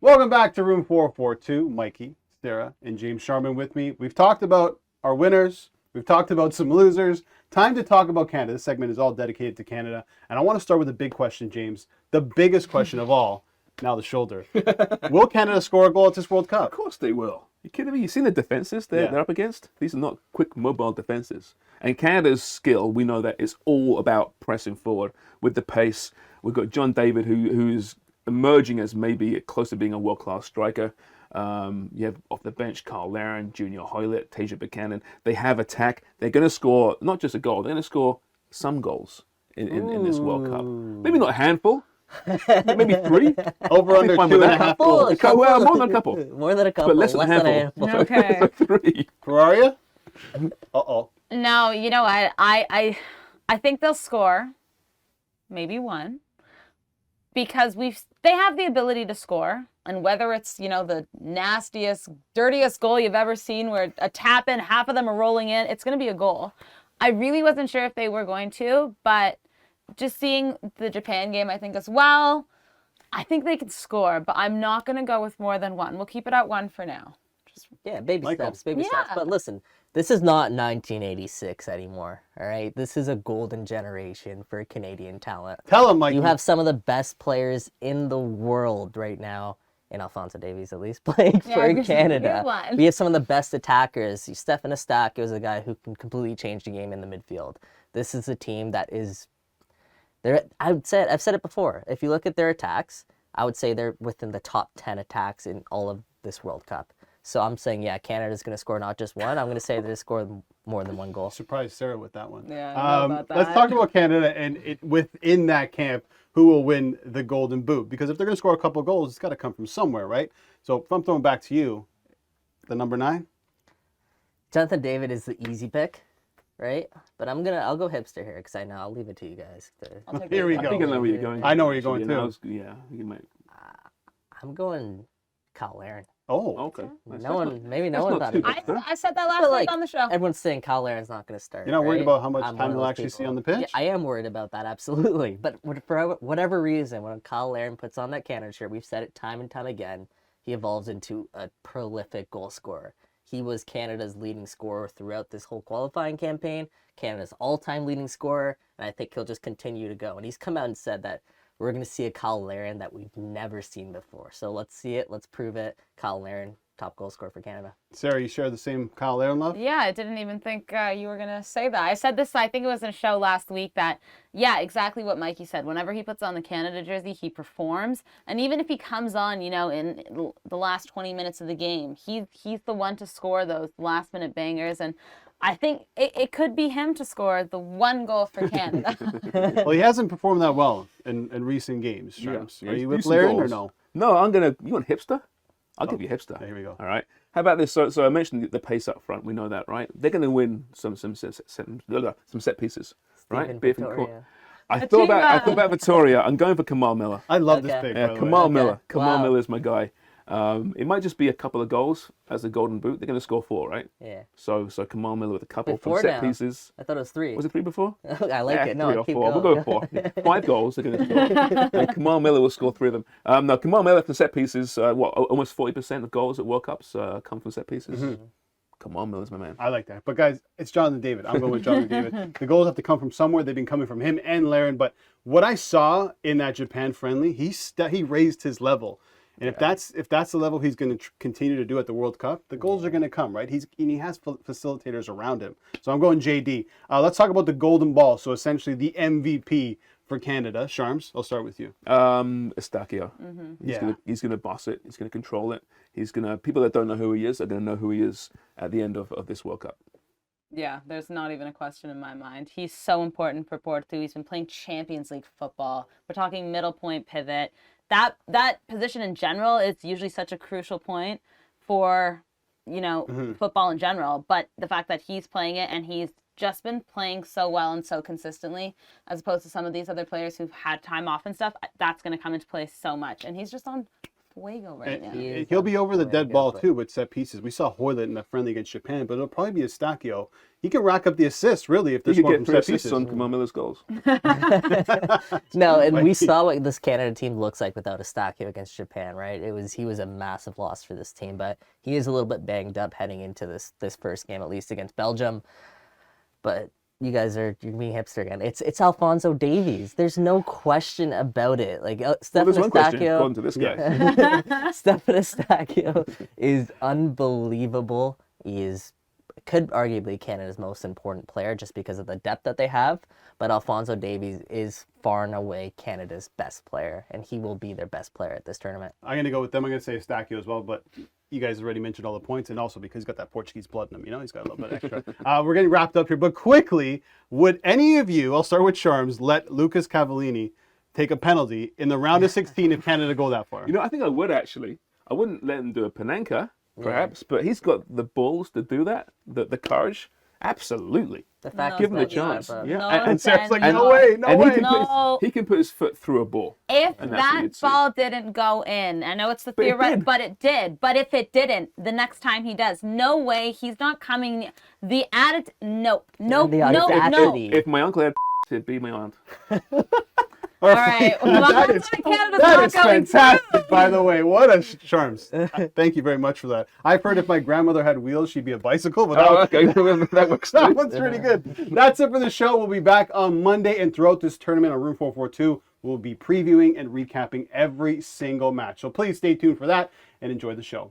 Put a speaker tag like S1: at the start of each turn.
S1: Welcome back to Room 442. Mikey, Sarah, and James Sharman with me. We've talked about our winners. We've talked about some losers. Time to talk about Canada. This segment is all dedicated to Canada. And I want to start with the big question, James. The biggest question of all. Now the shoulder. Will Canada score a goal at this World Cup?
S2: Of course they will. You kidding me? You've seen the defences they're up against? These are not quick, mobile defences. And Canada's skill, we know that it's all about pressing forward with the pace. We've got John David, who's emerging as maybe close to being a world-class striker. You have off the bench Cyle Larin, Junior Hoylett, Tasia Buchanan. They have attack. They're going to score not just a goal, they're going to score some goals in this World Cup. Maybe not a handful. Maybe 3.
S1: Over under 2.5 goals.
S2: Well, more than a couple.
S3: More than a couple.
S2: But less than a handful.
S4: Okay.
S2: 3.
S1: Ferraria? Uh-oh.
S4: No, you know what? I think they'll score maybe 1 because they have the ability to score, and whether it's, the nastiest, dirtiest goal you've ever seen where a tap in, half of them are rolling in, it's going to be a goal. I really wasn't sure if they were going to, but just seeing the Japan game, I think as well, I think they can score, but I'm not going to go with more than 1. We'll keep it at 1 for now.
S3: Baby
S1: Michael.
S3: steps. But listen, this is not 1986 anymore, all right? This is a golden generation for Canadian talent.
S1: Tell him, Mikey.
S3: You have some of the best players in the world right now, in Alphonso Davies at least, playing for Canada. We have some of the best attackers. Stefan Estak is a guy who can completely change the game in the midfield. This is a team that is... I've said it before. If you look at their attacks, I would say they're within the top 10 attacks in all of this World Cup. So I'm saying, Canada's going to score not just 1. I'm going to say they're going to score more than 1 goal.
S1: Surprised Sarah with that one.
S4: Yeah, I know about that.
S1: Let's talk about Canada and within that camp, who will win the Golden Boot. Because if they're going to score a couple of goals, it's got to come from somewhere, right? So if I'm throwing back to you, the number 9?
S3: Jonathan David is the easy pick, right? But I'll go hipster here because I'll leave it to you guys.
S1: Here we
S2: I
S1: go.
S2: think I know where you're going.
S1: I know where you're going too.
S2: You might.
S3: I'm going Cyle Larin.
S1: Oh,
S2: Okay.
S3: No one thought of it.
S4: I said that last week on the show.
S3: Everyone's saying Cyle Larin's not going to start.
S1: You're not worried
S3: right?
S1: about how much
S3: I'm
S1: time
S3: one of
S1: you'll
S3: those
S1: actually see
S3: people.
S1: on the pitch?
S3: Yeah, I am worried about that, absolutely. But for whatever reason, when Cyle Larin puts on that Canada shirt, we've said it time and time again, he evolves into a prolific goal scorer. He was Canada's leading scorer throughout this whole qualifying campaign, Canada's all-time leading scorer, and I think he'll just continue to go. And he's come out and said that we're going to see a Cyle Larin that we've never seen before. So let's see it. Let's prove it. Cyle Larin, top goal scorer for Canada.
S1: Sarah, you share the same Cyle Larin love?
S4: Yeah, I didn't even think you were going to say that. I said this, I think it was in a show last week that, exactly what Mikey said. Whenever he puts on the Canada jersey, he performs. And even if he comes on, in the last 20 minutes of the game, he's the one to score those last-minute bangers. And I think it could be him to score the 1 goal for Canada.
S1: Well, he hasn't performed that well in recent games, Sharms.
S2: Yeah,
S1: Are
S2: he's
S1: you with
S2: decent
S1: Larin or
S2: goals.
S1: no?
S2: No, you want hipster? I'll give you hipster.
S1: Here we go.
S2: All right. How about this? So I mentioned the pace up front. We know that, right? They're going to win some set pieces, right?
S3: Stephen
S2: Be it from
S3: Victoria.
S2: court. I thought about Victoria. I'm going for Kamal Miller.
S1: I love this
S3: Okay.
S1: pick,
S2: Yeah,
S1: by the
S2: Kamal
S1: way.
S2: Miller. Kamal
S3: Wow.
S2: Miller is my guy. It might just be a couple of goals as a golden boot. They're going to score 4, right?
S3: Yeah.
S2: So Kamal Miller with a couple
S3: Wait,
S2: from
S3: 4
S2: set
S3: now?
S2: pieces.
S3: I thought it was 3.
S2: Was it 3 before?
S3: I like it. No,
S2: 3 or
S3: keep
S2: 4.
S3: going.
S2: We'll go 4. 5 goals they're going to score. And Kamal Miller will score 3 of them. No, Kamal Miller from set pieces. Almost 40% of goals at World Cups come from set pieces. Kamal Miller's my man.
S1: I like that. But guys, it's Jonathan David. I'm going with Jonathan David. The goals have to come from somewhere. They've been coming from him and Larin. But what I saw in that Japan friendly, he raised his level. And if that's the level he's going to continue to do at the World Cup, the goals are going to come, right? He has facilitators around him. So I'm going JD. Let's talk about the Golden Ball. So essentially the MVP for Canada. Sharms, I'll start with you.
S2: Estacio. He's gonna boss it. He's gonna control it. People that don't know who he is are gonna know who he is at the end of this World Cup.
S4: Yeah, there's not even a question in my mind. He's so important for Porto. He's been playing Champions League football. We're talking middle point pivot. That position in general is usually such a crucial point for, football in general. But the fact that he's playing it and he's just been playing so well and so consistently, as opposed to some of these other players who've had time off and stuff, that's going to come into play so much. And he's just on fuego right now.
S1: He'll be over the dead
S3: good
S1: ball
S3: player.
S1: too with set pieces. We saw Hoylett in the friendly against Japan, but it'll probably be Eustachio. He can rack up the assists really if
S2: He
S1: there's
S2: could
S1: more
S2: get
S1: from
S2: 3
S1: set
S2: assists
S1: pieces.
S2: on Kamal Miller's goals.
S3: No, and we saw what this Canada team looks like without Eustachio against Japan, right? He was a massive loss for this team, but he is a little bit banged up heading into this first game, at least against Belgium. But you're being hipster again. It's Alphonso Davies. There's no question about it. Like
S2: Well, there's
S3: Stefan
S2: one question,
S3: Eustachio.
S2: according to this guy.
S3: Stefan Eustachio is unbelievable. He could arguably Canada's most important player just because of the depth that they have. But Alphonso Davies is far and away Canada's best player, and he will be their best player at this tournament.
S1: I'm going to go with them. I'm going to say Eustachio as well, but you guys already mentioned all the points, and also because he's got that Portuguese blood in him, he's got a little bit extra. We're getting wrapped up here, but quickly, would any of you, I'll start with Charms, let Lucas Cavallini take a penalty in the round of 16 if Canada go that far?
S2: I think I would actually. I wouldn't let him do a Panenka, perhaps, but he's got the balls to do that, the courage. Absolutely.
S3: The fact
S2: Give him a
S3: that-
S2: chance.
S1: Yeah,
S4: No,
S1: and Sarah's like,
S4: Ben,
S1: no way, no
S2: And
S1: way.
S2: he can put his foot through a ball.
S4: If
S2: And that's what
S4: that
S2: you'd see.
S4: ball didn't go in, I know it's the
S2: But it
S4: theory,
S2: did.
S4: but it did. But if it didn't, the next time he does, no way, he's not coming. The attitude, no.
S3: The audacity.
S2: If my uncle had it'd be my aunt.
S4: All right. Well,
S1: That
S4: that's
S1: is-
S4: why Canada's
S1: That
S4: not
S1: is
S4: going
S1: fantastic, by the way. What a Charms. Thank you very much for that. I've heard if my grandmother had wheels, she'd be a bicycle, but
S2: Oh, okay. That works.
S1: that one's pretty good. That's it for the show. We'll be back on Monday, and throughout this tournament on Room 442, we'll be previewing and recapping every single match. So please stay tuned for that and enjoy the show.